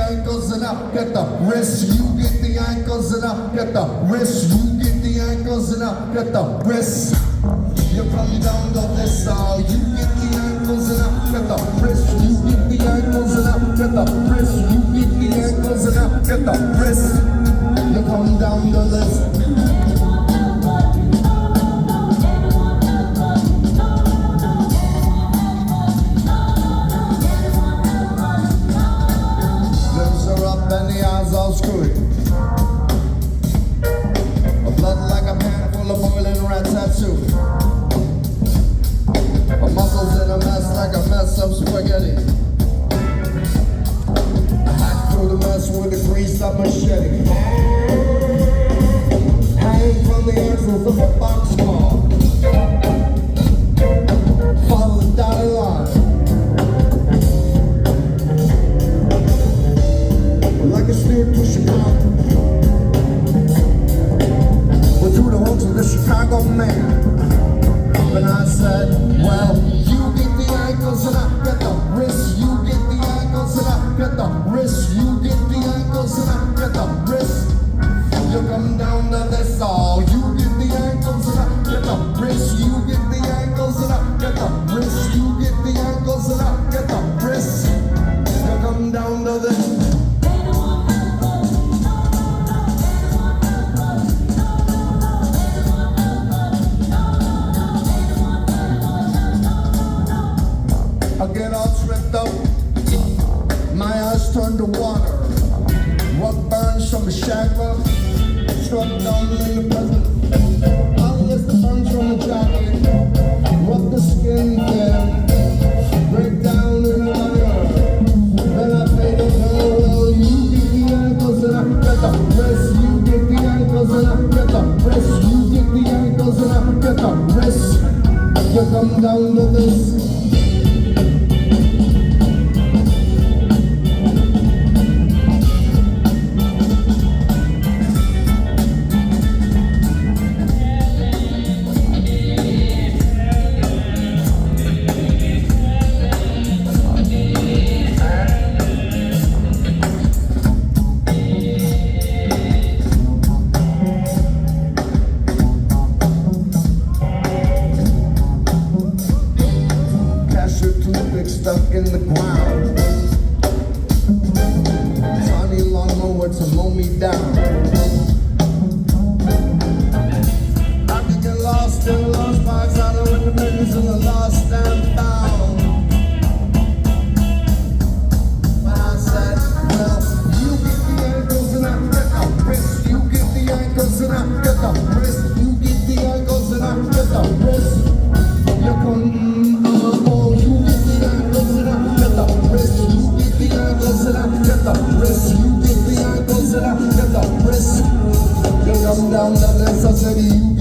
ankles and up, get the wrist. You get the ankles and up, get the wrist. You get the ankles and up, get the wrist. You come down to this side. You get the ankles and up, get the wrist. You get the ankles and up, get the wrist. You get the ankles and up, get the wrist. You come down to this. And the eyes all screwy. Blood like a pan full of boiling rat tattoo. Muscles in a mess like a mess of spaghetti. I hack through the mess with a grease up machete. Hang from the axles of a boxcar. Follow the dotted line. Like a steer to Chicago. We're through the hooks of the Chicago man. And I said, well, you get the ankles and I get the wrist. You get the ankles and I get the wrist. You get the ankles and I get the wrist. You come down to this all. You get the ankles and I get the wrist. You get the ankles and I get the wrist. You get the ankles and I get the wrist. You come down to this. I get all tripped up, my eyes turn to water. What burns from the chakra, struck down in the present. Unless the burns from the jacket, rub the skin thin, break down in the fire. Then I pay the bill. Well, you get the ankles and I get the wrist. You get the ankles and I get the wrist. You get the ankles and I get the wrist. You come down to this. Stuck in the ground. Tiny lawnmower to mow me down. I could get lost in the lost box, I know in the middles and the lost and found. But I said, well, you get the ankles and I get the wrist. You get the ankles and I get the wrist. You get the ankles and I get the wrist. You come. The wrist, you get the ankles and I get the wrist. You come down to this, I said you